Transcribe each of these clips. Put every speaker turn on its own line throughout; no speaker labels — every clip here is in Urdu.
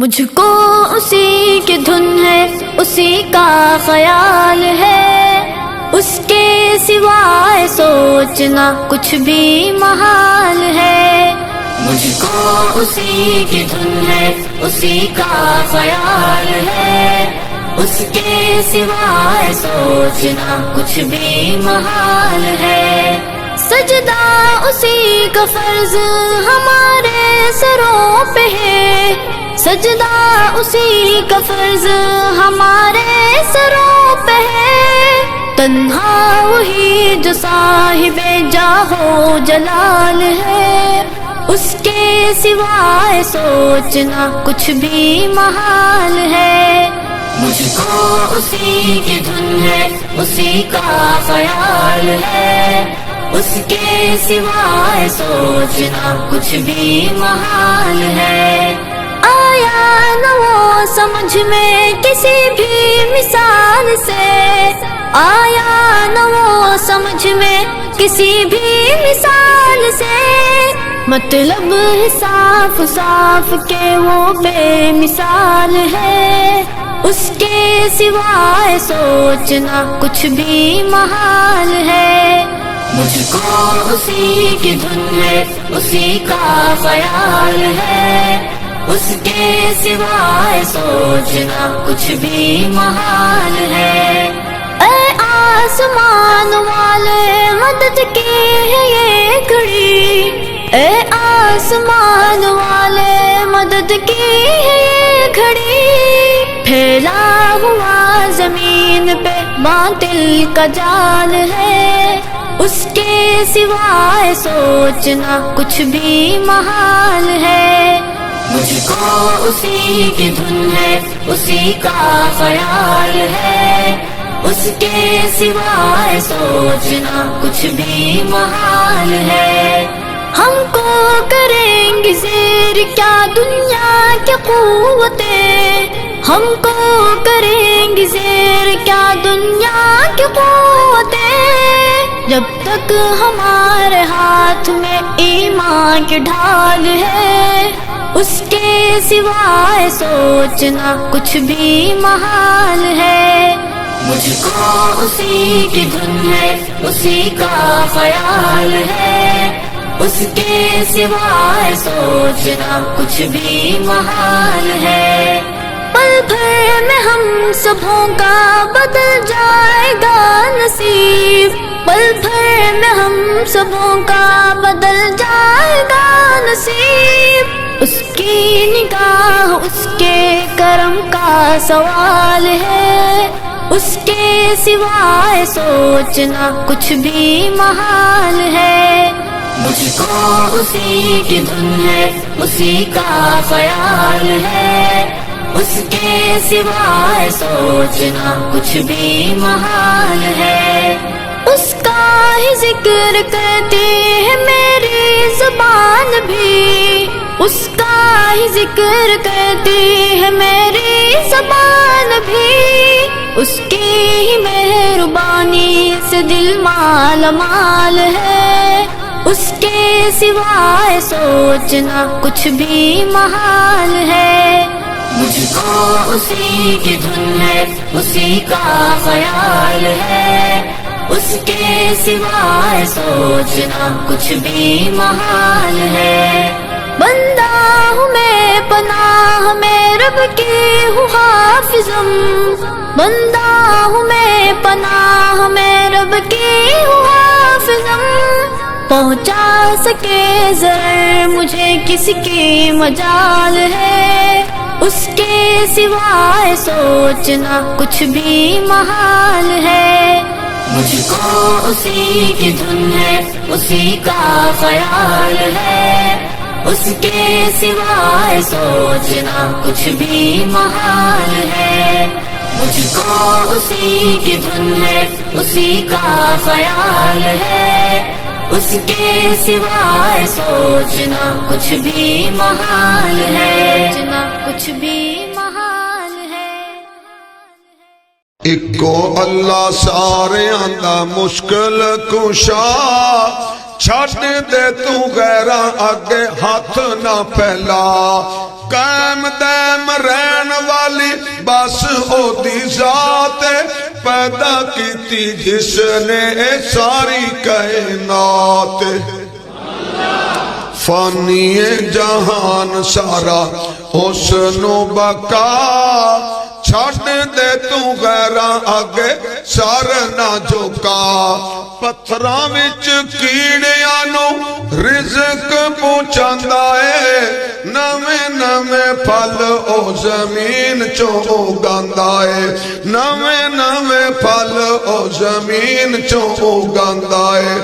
مجھ کو اسی کی دھن ہے، اسی کا خیال ہے، اس کے سوائے سوچنا کچھ بھی محال ہے۔ مجھ کو اسی کی دھن ہے، اسی کا خیال ہے، اس کے سوائے سوچنا کچھ بھی محال ہے۔ سجدہ اسی کا فرض ہمارے سروں پہ ہے، سجدہ اسی کا فرض ہمارے سروں پہ ہے۔ تنہا وہی جو صاحب جاہ و جلال ہے، اس کے سوائے سوچنا کچھ بھی محال ہے۔ مجھ کو اسی کی دھن ہے، اسی کا خیال ہے، اس کے سوائے سوچنا کچھ بھی محال ہے۔ آیا نہ وہ سمجھ میں کسی بھی مثال سے، آیا نہ وہ سمجھ میں کسی بھی مثال سے، مطلب صاف صاف کہ وہ بے مثال ہے، اس کے سوائے سوچنا کچھ بھی محال ہے۔ مجھ کو اسی کی دھن ہے، اسی کا خیال ہے، اس کے سوائے سوچنا کچھ بھی محال ہے۔ اے آسمان والے مدد کی ہے یہ گھڑی، اے آسمان والے مدد کی ہے یہ گھڑی، پھیلا ہوا زمین پہ باطل کا جال ہے، اس کے سوائے سوچنا کچھ بھی محال ہے۔ مجھ کو اسی کی دھن ہے، اسی کا خیال ہے، اس کے سوائے سوچنا کچھ بھی محال ہے۔ ہم کو کریں گے زیر کیا دنیا کی قوتیں، ہم کو کریں گے زیر کیا دنیا کی قوتیں، جب تک ہمارے ہاتھ میں ایمان کی ڈھال ہے، اس کے سوائے سوچنا کچھ بھی محال ہے۔ مجھ کو اسی کی دھن ہے، اسی کا خیال ہے، اس کے سوائے سوچنا کچھ بھی محال ہے۔ پل بھر میں ہم سبوں کا بدل جائے گا نصیب، پل بھر میں ہم سبوں کا بدل جائے گا نصیب، اس کی نگاہ اس کے کرم کا سوال ہے، اس کے سوائے سوچنا کچھ بھی محال ہے۔ مجھ کو اسی کی دھن ہے، اسی کا خیال ہے، اس کے سوائے سوچنا کچھ بھی محال ہے۔ اس کا ہی ذکر کرتی ہے میری زبان بھی، اس کا ہی ذکر کرتی ہے میری زبان بھی، اس کی ہی مہربانی سے دل مال مال ہے، اس کے سوائے سوچنا کچھ بھی محال ہے۔ مجھ کو اسی کی دھن ہے، اسی کا خیال ہے، اس کے سوائے سوچنا کچھ بھی محال ہے۔ بندہ ہوں میں پناہ میں رب کی ہوں حافظم، بندہ ہوں میں پناہ میں رب کی ہوں حافظم، پہنچا سکے زر مجھے کس کی مجال ہے، اس کے سوائے سوچنا کچھ بھی محال ہے۔ مجھ کو اسی کی دھن ہے، اسی کا خیال ہے، اس کے سوائے سوچنا کچھ بھی محال ہے۔ مجھ کو اسی کی دھن ہے، اسی کا خیال ہے، اس کے سوائے سوچنا کچھ بھی محال ہے، کچھ بھی محال ہے۔
اکو اللہ سارے آندا مشکل کشا، ਛੱਡ ਦੇ ਤੂੰ ਗੈਰਾਂ ਅੱਗੇ ਹੱਥ ਨਾ ਫੈਲਾ ਕਾਇਮ ਦੈਮ ਰਹਿਣ ਵਾਲੀ ਬਸ ਉਹਦੀ ਜ਼ਾਤ ਪੈਦਾ ਕੀਤੀ ਜਿਸ ਨੇ ਇਹ ਸਾਰੀ ਕਾਇਨਾਤ فانی جہان سارا اس نو بقا چھڑ دے تو غیراں اگے سر نہ جھکا پتھراں وچ کیڑیاں نو رزق پہنچاندا اے نویں نویں پھل او زمین چوں اگاندا اے نویں نویں پھل او زمین چوں اگاندا اے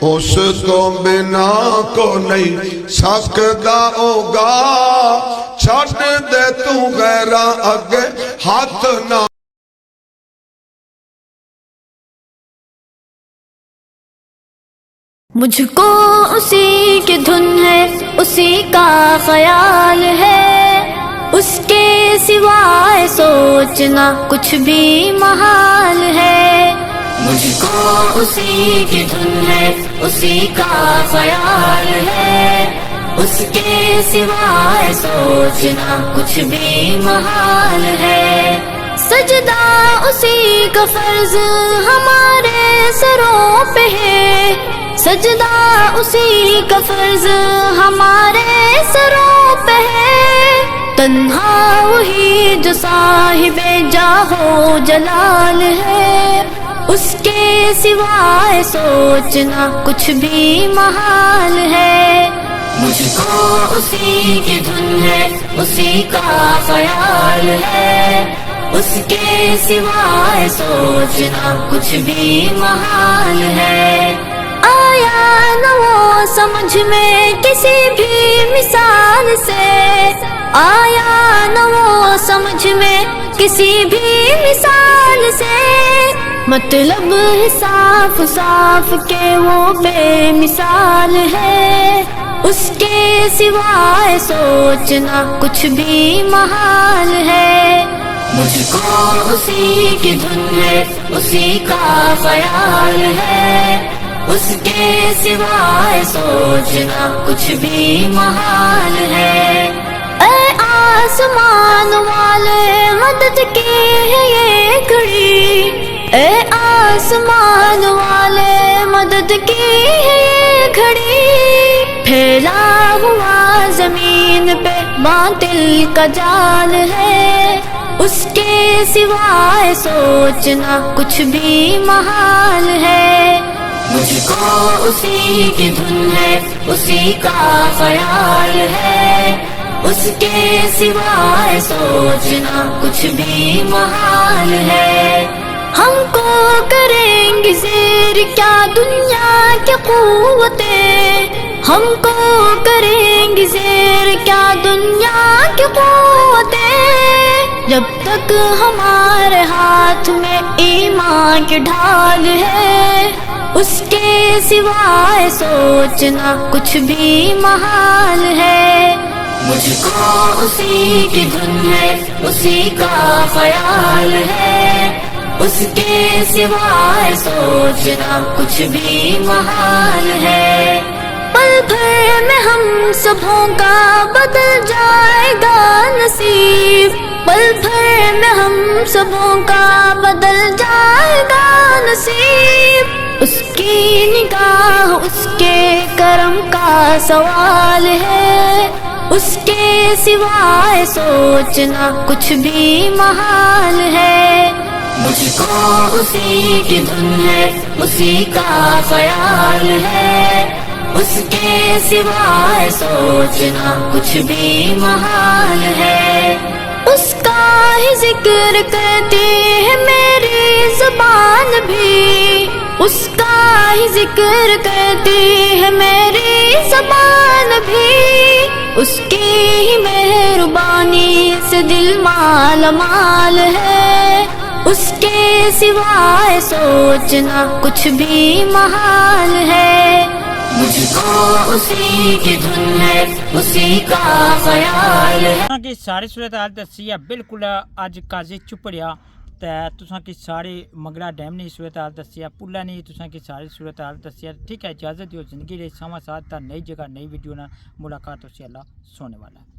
اس تو بنا کو نہیں سکدا ہوگا چھڑ دے تو غیراں اگے ہاتھ نہ
مجھ کو اسی کی دھن ہے اسی کا خیال ہے اس کے سوائے سوچنا کچھ بھی محال ہے مجھ کو اسی کی دھن ہے اسی کا خیال ہے اس کے سوائے سوچنا کچھ بھی محال ہے سجدہ اسی کا فرض ہمارے سروں پہ ہے سجدہ اسی کا فرض ہمارے سروں پہ ہے تنہا وہی جو صاحب جاہ و جلال ہے اس کے سوائے سوچنا کچھ بھی محال ہے مجھ کو اسی کی دھن ہے اسی کا خیال ہے اس کے سوائے سوچنا کچھ بھی محال ہے آیا نہ وہ سمجھ میں کسی بھی مثال سے آیا نہ وہ سمجھ میں کسی بھی مثال سے مطلب صاف صاف کہ وہ بے مثال ہے اس کے سوائے سوچنا کچھ بھی محال ہے مجھ کو اسی کی دھن ہے اسی کا خیال ہے اس کے سوائے سوچنا کچھ بھی محال ہے اے آسمان والے مدد کی ہے یہ گھڑی اے آسمان والے مدد کی ہے یہ گھڑی پھیلا ہوا زمین پہ باطل کا جال ہے اس کے سوائے سوچنا کچھ بھی محال ہے مجھ کو اسی کی دھن ہے اسی کا خیال ہے اس کے سوائے سوچنا کچھ بھی محال ہے ہم کو کریں گے زیر کیا دنیا کی قوتیں ہم کو کریں گے زیر کیا دنیا کی قوتیں جب تک ہمارے ہاتھ میں ایمان کی ڈھال ہے اس کے سوائے سوچنا کچھ بھی محال ہے مجھ کو اسی کی دھن ہے اسی کا خیال ہے اس کے سوائے سوچنا کچھ بھی محال ہے پل بھر میں ہم سبوں کا بدل جائے گا نصیب پل بھر میں ہم سبوں کا بدل جائے گا نصیب اس کی نگاہ اس کے کرم کا سوال ہے اس کے سوائے سوچنا کچھ بھی محال ہے مجھ کو اسی کی دھن ہے اسی کا خیال ہے اس کے سوائے سوچنا کچھ بھی محال ہے اس کا ہی ذکر کرتی ہے میری زبان بھی اس کا ہی ذکر کرتی ہے میری زبان بھی اس کی ہی مہربانی سے دل مال مال ہے اس کے سوائے سوچنا کچھ بھی محال ہے مجھ کو اسی کی دھن ہے اسی کا خیال ہے
کہ ساری صورتحال دسی ہے بالکل اج قاضی چپڑیا تے تساں کی ساری مگرا ڈیم نہیں صورتحال دسی ہے، پلا نہیں تساں کی ساری صورتحال دسی ہے. ٹھیک ہے، اجازت دیو، زندگی رہی سما ساتھ تا نئی جگہ نئی ویڈیو نہ ملاقات ہو سی. اللہ سونے والا.